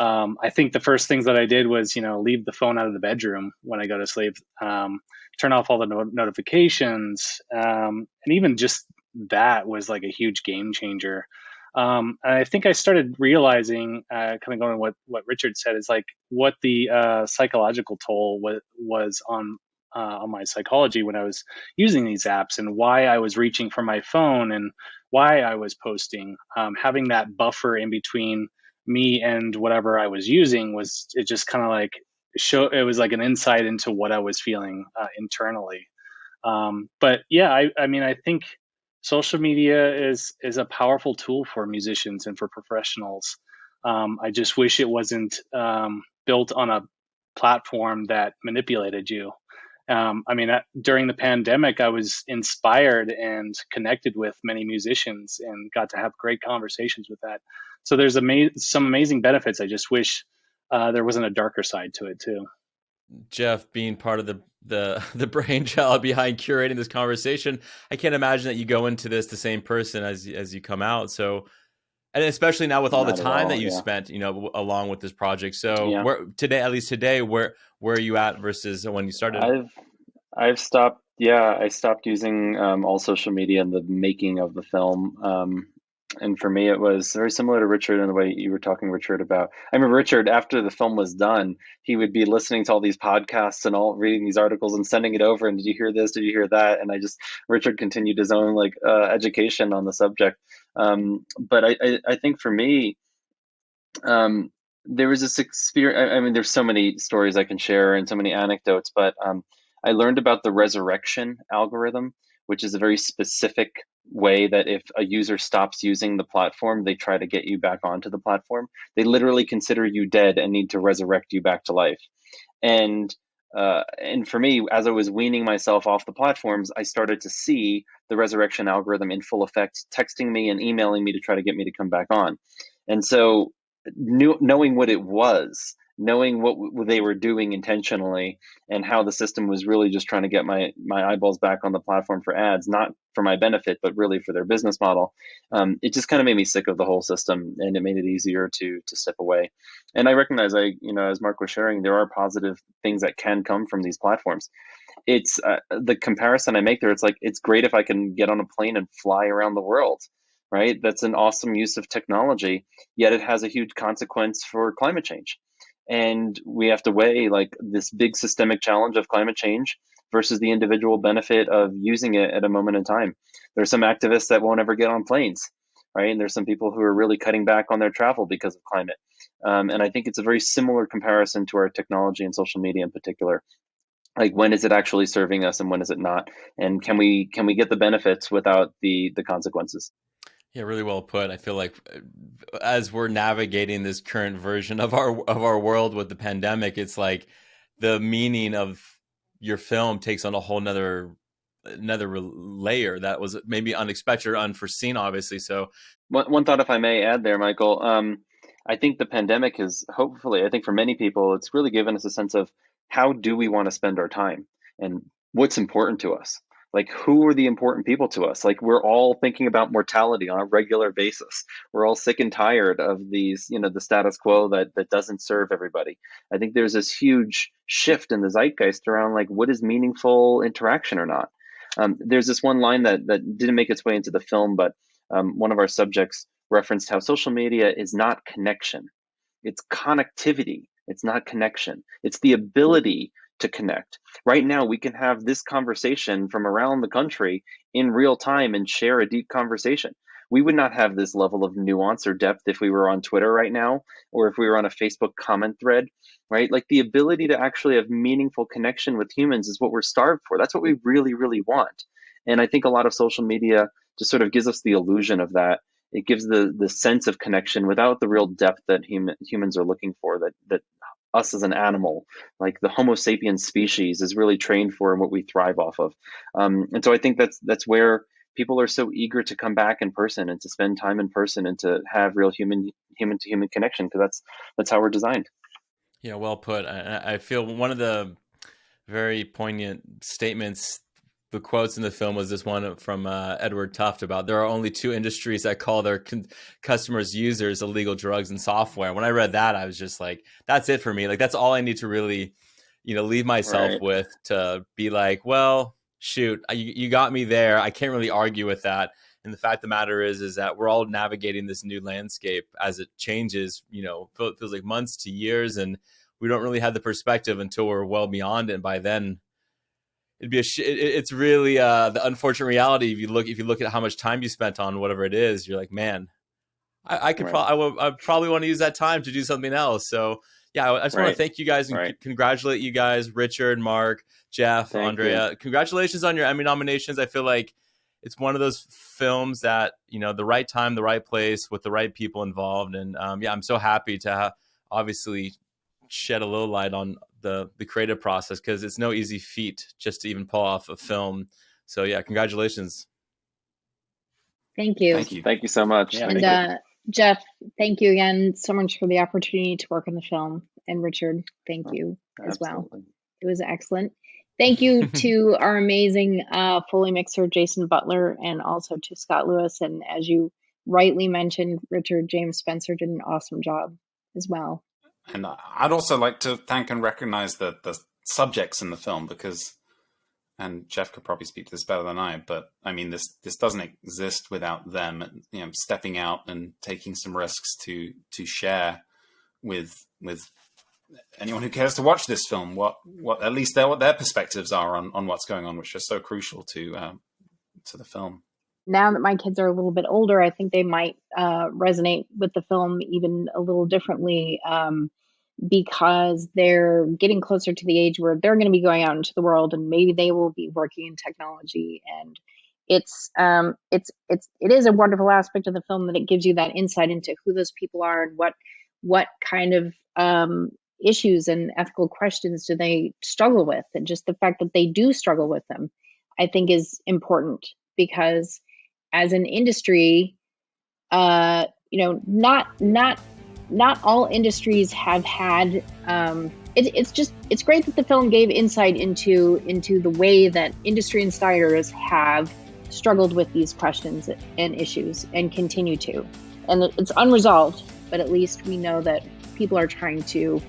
S3: I think the first things that I did was, leave the phone out of the bedroom when I go to sleep, turn off all the notifications. And even just that was like a huge game changer. And I think I started realizing, kind of going with what Richard said, is like what the psychological toll was on my psychology when I was using these apps, and why I was reaching for my phone and why I was posting. Having that buffer in between me and whatever I was using it just kind of like it was like an insight into what I was feeling internally. But yeah, I mean, I think social media is a powerful tool for musicians and for professionals. I just wish it wasn't built on a platform that manipulated you. I mean, during the pandemic, I was inspired and connected with many musicians and got to have great conversations with that. So there's some amazing benefits. I just wish there wasn't a darker side to it too.
S1: Jeff, being part of the brainchild behind curating this conversation, I can't imagine that you go into this the same person as you come out. So, and especially now with all the time that you spent, along with this project. So, where are you at versus when you started?
S2: I've stopped. Yeah, I stopped using all social media in the making of the film. And for me, it was very similar to Richard in the way you were talking, Richard, about. I remember Richard, after the film was done, he would be listening to all these podcasts and reading these articles and sending it over. And did you hear this? Did you hear that? And Richard continued his own education on the subject. But I think for me, there was this experience. I mean, there's so many stories I can share and so many anecdotes, but I learned about the resurrection algorithm, which is a very specific way that if a user stops using the platform, they try to get you back onto the platform. They literally consider you dead and need to resurrect you back to life. And for me, as I was weaning myself off the platforms, I started to see the resurrection algorithm in full effect, texting me and emailing me to try to get me to come back on. And so knowing what it was, knowing what they were doing intentionally, and how the system was really just trying to get my eyeballs back on the platform for ads, not for my benefit, but really for their business model. It just kind of made me sick of the whole system, and it made it easier to step away. And I recognize, as Mark was sharing, there are positive things that can come from these platforms. It's the comparison I make there. It's like, it's great if I can get on a plane and fly around the world, right? That's an awesome use of technology, yet it has a huge consequence for climate change. And we have to weigh like this big systemic challenge of climate change versus the individual benefit of using it at a moment in time. There's some activists that won't ever get on planes, right? And there's some people who are really cutting back on their travel because of climate. And I think it's a very similar comparison to our technology and social media in particular. Like, when is it actually serving us and when is it not? And can we get the benefits without the consequences?
S1: Yeah, really well put. I feel like as we're navigating this current version of our world with the pandemic, it's like the meaning of your film takes on a whole another layer that was maybe unexpected or unforeseen, obviously. So
S2: one thought, if I may add there, Michael, I think the pandemic has hopefully, I think for many people, it's really given us a sense of how do we want to spend our time and what's important to us. Like, who are the important people to us? Like, we're all thinking about mortality on a regular basis. We're all sick and tired of these, the status quo that doesn't serve everybody. I think there's this huge shift in the zeitgeist around like, what is meaningful interaction or not? There's this one line that didn't make its way into the film, but one of our subjects referenced how social media is not connection. It's connectivity. It's not connection. It's the ability to connect. Right now, we can have this conversation from around the country in real time and share a deep conversation. We would not have this level of nuance or depth if we were on Twitter right now, or if we were on a Facebook comment thread, right? Like, the ability to actually have meaningful connection with humans is what we're starved for. That's what we really, really want. And I think a lot of social media just sort of gives us the illusion of that. It gives the sense of connection without the real depth that humans are looking for, that us as an animal, like the Homo sapiens species, is really trained for and what we thrive off of. And so I think that's where people are so eager to come back in person and to spend time in person and to have real human to human connection, because that's how we're designed.
S1: Yeah, well put. I feel one of the very poignant statements, the quotes in the film, was this one from Edward Tufte about there are only two industries that call their customers users illegal drugs and software. When I read that, I was just like, that's it for me. Like, that's all I need to really, leave myself with, to be like, well, shoot, you got me there. I can't really argue with that. And the fact of the matter is that we're all navigating this new landscape as it changes, it feels like months to years, and we don't really have the perspective until we're well beyond it. And by then, it'd be it's really the unfortunate reality. If you look at how much time you spent on whatever it is, you're like, man, I could I probably want to use that time to do something else. So yeah, I just want to thank you guys and congratulate you guys, Richard, Mark, Jeff, Andrea. Congratulations on your Emmy nominations. I feel like it's one of those films that, the right time, the right place, with the right people involved. And I'm so happy to obviously shed a little light on the creative process, because it's no easy feat just to even pull off a film. So yeah, congratulations.
S5: Thank you.
S2: Thank you so much.
S5: Yeah, and Jeff, thank you again so much for the opportunity to work on the film. And Richard, thank you as well. It was excellent. Thank you to our amazing Foley mixer, Jason Butler, and also to Scott Lewis. And as you rightly mentioned, Richard, James Spencer did an awesome job as well.
S4: And I'd also like to thank and recognize the subjects in the film, because, and Jeff could probably speak to this better than I, but I mean, this doesn't exist without them, stepping out and taking some risks to share with anyone who cares to watch this film what at least what their perspectives are on what's going on, which is so crucial to the film.
S5: Now that my kids are a little bit older, I think they might resonate with the film even a little differently, because they're getting closer to the age where they're going to be going out into the world, and maybe they will be working in technology. And it is a wonderful aspect of the film that it gives you that insight into who those people are and what kind of issues and ethical questions do they struggle with, and just the fact that they do struggle with them, I think, is important, because as an industry, not not all industries have had. It's great that the film gave insight into the way that industry insiders have struggled with these questions and issues and continue to. And it's unresolved, but at least we know that people are trying to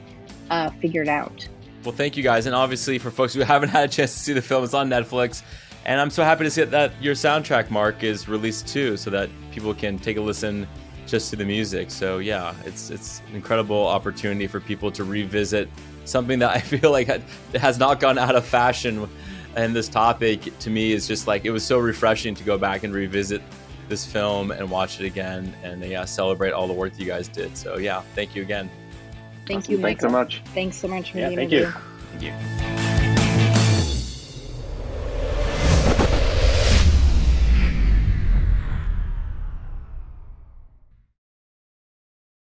S5: figure it out.
S1: Well, thank you guys. And obviously for folks who haven't had a chance to see the film, it's on Netflix. And I'm so happy to see that your soundtrack, Mark, is released too, so that people can take a listen just to the music. So yeah, it's an incredible opportunity for people to revisit something that I feel like has not gone out of fashion. And this topic to me is just like, it was so refreshing to go back and revisit this film and watch it again and celebrate all the work that you guys did. So yeah, thank you again.
S5: Thank you, Michael.
S2: Thanks so much.
S5: Thanks so much for
S3: Yeah,
S5: the
S3: thank
S5: interview.
S3: you.
S4: Thank you.